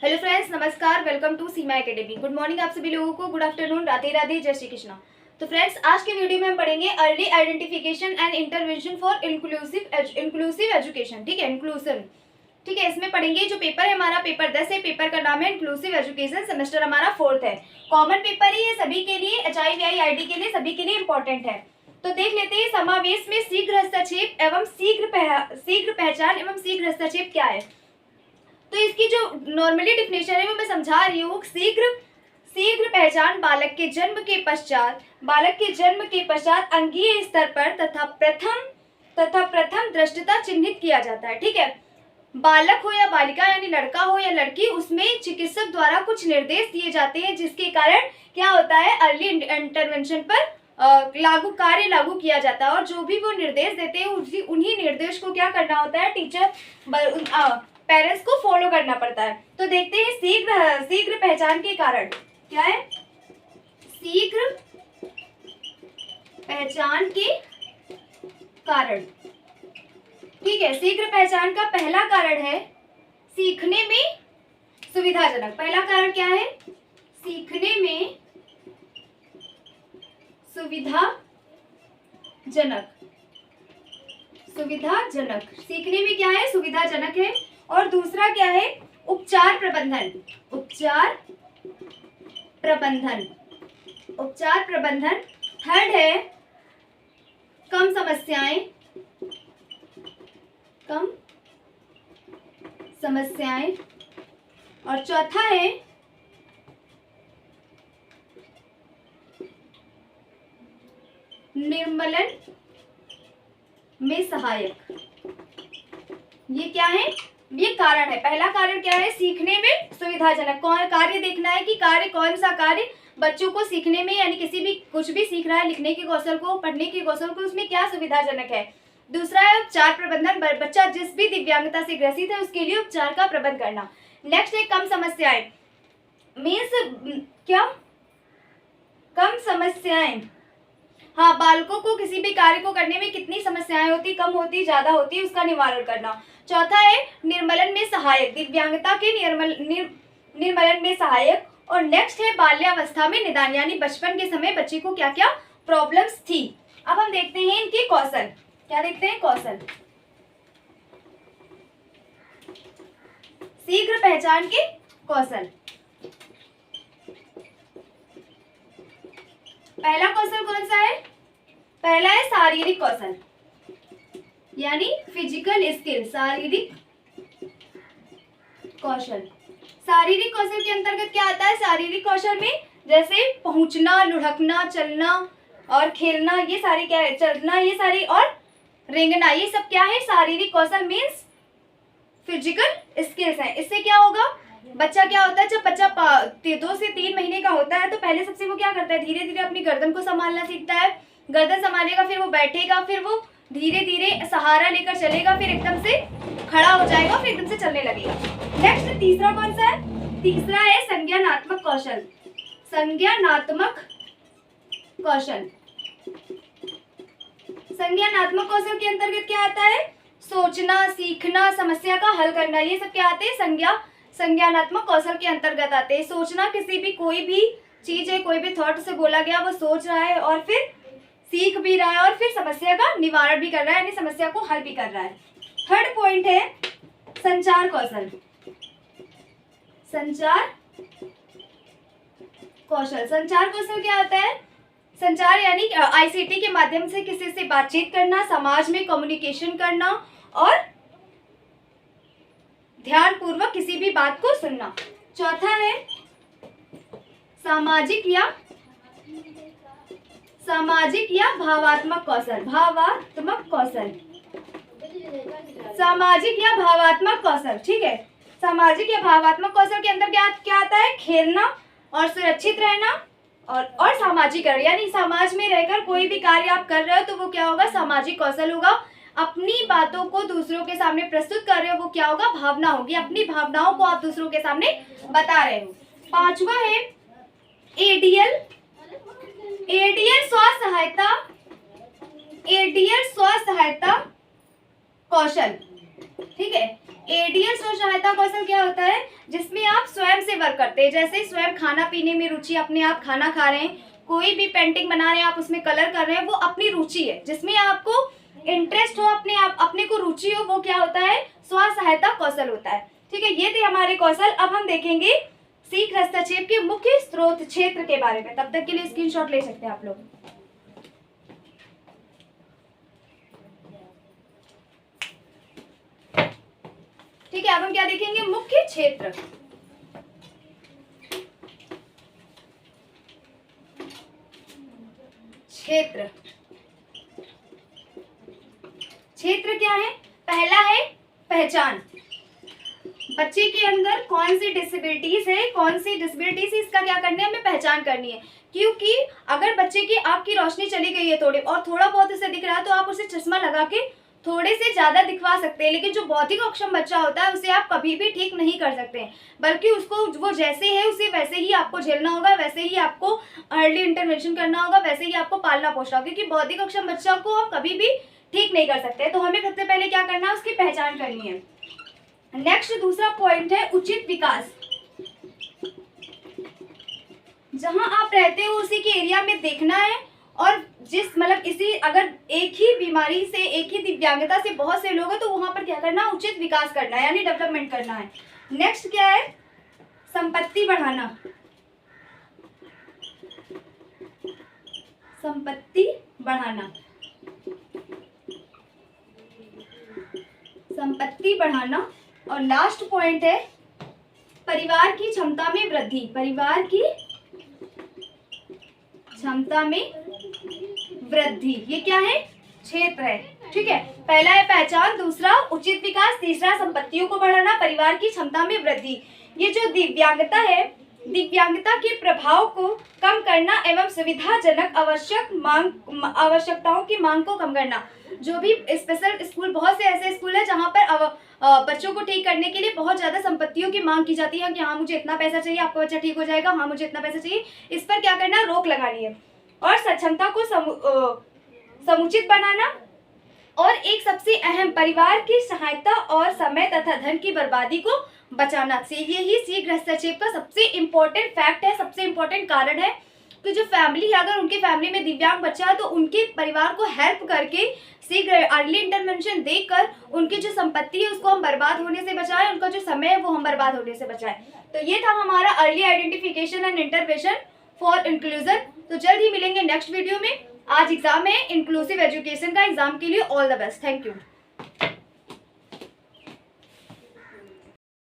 Hello friends, नमस्कार। Welcome to Seema academy. Good morning आप सभी लोगों को, गुड आफ्टरनून, राधे राधे, जय श्री कृष्णा। तो फ्रेंड्स, आज के वीडियो में हम पढ़ेंगे early identification and intervention for inclusive education. ठीक है, इंक्लूसिव। ठीक है, इसमें पढ़ेंगे जो पेपर है हमारा, पेपर 10 है। पेपर का नाम है इंक्लूसिव एजुकेशन, सेमेस्टर हमारा 4th है। कॉमन पेपर ही है सभी के लिए, HIVI के लिए, सभी के लिए इंपॉर्टेंट है। तो देख लेते हैं समावेश में शीघ्र हस्तक्षेप एवं शीघ्र पहचान एवं शीघ्र हस्तक्षेप क्या है। तो इसकी जो नॉर्मली डिफिनेशन है वो मैं समझा रही हूँ। शीघ्र पहचान बालक के जन्म के पश्चात अंगीय स्तर पर तथा प्रथम दृष्टता चिन्हित किया जाता है। ठीक है, बालक हो या बालिका यानी लड़का हो या लड़की, उसमें चिकित्सक द्वारा कुछ निर्देश दिए जाते हैं जिसके कारण क्या होता है, अर्ली इंटरवेंशन पर कार्य लागू किया जाता है। और जो भी वो निर्देश देते हैं उन्हीं निर्देश को क्या करना होता है, टीचर पेरेंट्स को फॉलो करना पड़ता है। तो देखते हैं शीघ्र पहचान के कारण क्या है। शीघ्र पहचान के कारण, ठीक है, शीघ्र पहचान का पहला कारण है सीखने में सुविधाजनक। पहला कारण क्या है, सीखने में सुविधाजनक। सीखने में क्या है, सुविधाजनक है। और दूसरा क्या है, उपचार प्रबंधन। थर्ड है कम समस्याएं। और चौथा है निर्मलन में सहायक। ये क्या है, ये कारण है। पहला कारण क्या है, सीखने में सुविधाजनक। कौन कार्य देखना है कि कार्य कौन सा कार्य बच्चों को सीखने में, यानी किसी भी कुछ भी सीख रहा है, लिखने के कौशल को, पढ़ने के कौशल को, उसमें क्या सुविधाजनक है। दूसरा है उपचार प्रबंधन। बच्चा जिस भी दिव्यांगता से ग्रसित है उसके लिए उपचार का प्रबंध करना। नेक्स्ट है कम समस्याएं। मीन्स क्या, कम समस्याएं। हाँ, बालकों को किसी भी कार्य को करने में कितनी समस्याएं होती, कम होती, ज्यादा होती, उसका निवारण करना। चौथा है निर्मलन में सहायक, दिव्यांगता के निर्मलन में सहायक। और नेक्स्ट है बाल्यावस्था में निदान, यानी बचपन के समय बच्चे को क्या क्या प्रॉब्लम्स थी। अब हम देखते हैं इनके कौशल। क्या देखते हैं, कौशल। शीघ्र पहचान के कौशल। पहला कौशल कौन सा है, पहला है शारीरिक कौशल, यानी फिजिकल स्किल। शारीरिक कौशल के अंतर्गत क्या आता है, शारीरिक कौशल में जैसे पहुंचना, लुढ़कना, चलना और खेलना, ये सारी क्या है, चलना, ये सारी, और रेंगना, ये सब क्या है, शारीरिक कौशल मीन्स फिजिकल स्किल्स है। इससे क्या होगा, बच्चा क्या होता है, जब बच्चा 2 से 3 महीने का होता है तो पहले सबसे वो क्या करता है, धीरे धीरे अपनी गर्दन को संभालना सीखता है। गर्दन संभालेगा, फिर वो बैठेगा, फिर वो धीरे धीरे सहारा लेकर चलेगा, फिर एकदम से खड़ा हो जाएगा, फिर एकदम से चलने लगेगा। नेक्स्ट तीसरा कौन सा है, तीसरा है संज्ञानात्मक कौशल। संज्ञानात्मक कौशल के अंतर्गत क्या आता है, सोचना, सीखना, समस्या का हल करना, ये सब क्या आते हैं, संज्ञानात्मक कौशल के अंतर्गत आते हैं। सोचना, किसी भी कोई भी चीज है, कोई भी थॉट से बोला गया वो सोच रहा है और फिर सीख भी रहा है और फिर समस्या का निवारण भी कर रहा है, यानी समस्या को हल भी कर रहा है। थर्ड पॉइंट है संचार कौशल। संचार कौशल क्या होता है, संचार यानी ICT के माध्यम से किसी से बातचीत करना, समाज में कम्युनिकेशन करना और ध्यान पूर्वक किसी भी बात को सुनना। चौथा है सामाजिक या भावात्मक कौशल। सामाजिक या भावात्मक कौशल, ठीक है। सामाजिक या भावात्मक कौशल के अंदर क्या आता है, खेलना और सुरक्षित रहना और सामाजिकरण, यानी समाज में रहकर कोई भी कार्य आप कर रहे हो तो वो क्या होगा, सामाजिक कौशल होगा। अपनी बातों को दूसरों के सामने प्रस्तुत कर रहे हो, वो क्या होगा, भावना होगी। अपनी भावनाओं को आप दूसरों के सामने बता रहे हो। पांचवा है एडीएल स्व सहायता कौशल, ठीक है। एडीएल स्व सहायता कौशल क्या होता है, जिसमें आप स्वयं से वर्क करते हैं, जैसे स्वयं खाना पीने में रुचि, अपने आप खाना खा रहे हैं, कोई भी पेंटिंग बना रहे हैं आप, उसमें कलर कर रहे हैं, वो अपनी रुचि है, जिसमें आपको इंटरेस्ट हो, अपने को रुचि हो, वो क्या होता है, स्व सहायता कौशल होता है। ठीक है, ये थे हमारे कौशल। अब हम देखेंगे सीख हस्तक्षेप के मुख्य स्रोत क्षेत्र के बारे में। तब तक के लिए स्क्रीनशॉट ले सकते हैं आप लोग। ठीक है, अब हम क्या देखेंगे, मुख्य क्षेत्र। क्षेत्र, क्षेत्र क्या है, पहला है पहचान, बच्चे के अंदर कौन सी डिसेबिलिटीज है, इसका क्या करना है, हमें पहचान करनी है। क्योंकि अगर बच्चे की आंख की रोशनी चली गई है थोड़ी, और थोड़ा बहुत उसे दिख रहा है, तो आप उसे चश्मा लगा के थोड़े से ज्यादा दिखवा सकते हैं, लेकिन जो बौद्धिक अक्षम बच्चा होता है उसे आप कभी भी ठीक नहीं कर सकते हैं, बल्कि उसको वो जैसे है उसे वैसे ही आपको झेलना होगा, वैसे ही आपको अर्ली इंटरवेंशन करना होगा, वैसे ही आपको पालना पोषना होगा, क्योंकि बौद्धिक अक्षम बच्चा को हम कभी भी ठीक नहीं कर सकते। तो हमें सबसे पहले क्या करना है, उसकी पहचान करनी है। नेक्स्ट दूसरा पॉइंट है उचित विकास। जहां आप रहते हो उसी के एरिया में देखना है, और जिस मतलब इसी अगर एक ही बीमारी से, एक ही दिव्यांगता से बहुत से लोग हैं, तो वहां पर क्या करना, उचित विकास करना है, यानी डेवलपमेंट करना है। नेक्स्ट क्या है, संपत्ति बढ़ाना, संपत्ति बढ़ाना, संपत्ति बढ़ाना। और लास्ट पॉइंट है परिवार की क्षमता में वृद्धि, परिवार की क्षमता में वृद्धि। ये क्या है, क्षेत्र है। ठीक है, पहला है पहचान, दूसरा उचित विकास, तीसरा संपत्तियों को बढ़ाना, परिवार की क्षमता में वृद्धि। ये जो दिव्यांगता है, दिव्यांगता के प्रभाव को कम करना एवं सुविधाजनक आवश्यकताओं की मांग को कम करना। जो भी स्पेशल स्कूल, बहुत से ऐसे स्कूल है जहाँ पर बच्चों को ठीक करने के लिए बहुत ज्यादा संपत्तियों की मांग की जाती है कि हाँ मुझे इतना पैसा चाहिए, आपका बच्चा ठीक हो जाएगा, हाँ मुझे इतना पैसा चाहिए। इस पर क्या करना, रोक लगानी है। और सक्षमता को समुचित बनाना, और एक सबसे अहम, परिवार की सहायता और समय तथा धन की बर्बादी को बचाना। यही शीघ्र हस्तक्षेप का सबसे इम्पोर्टेंट फैक्ट है, सबसे इम्पोर्टेंट कारण है कि जो फैमिली, अगर उनके फैमिली में दिव्यांग बच्चा है, तो उनके परिवार को हेल्प करके शीघ्र अर्ली इंटरवेंशन देकर उनकी जो संपत्ति है उसको हम बर्बाद होने से बचाएं, उनका जो समय है वो हम बर्बाद होने से बचाएं। तो ये था हमारा early identification and intervention for inclusion. तो जल्द ही मिलेंगे नेक्स्ट वीडियो में। आज एग्जाम है इंक्लूसिव एजुकेशन का, एग्जाम के लिए all the best. Thank you.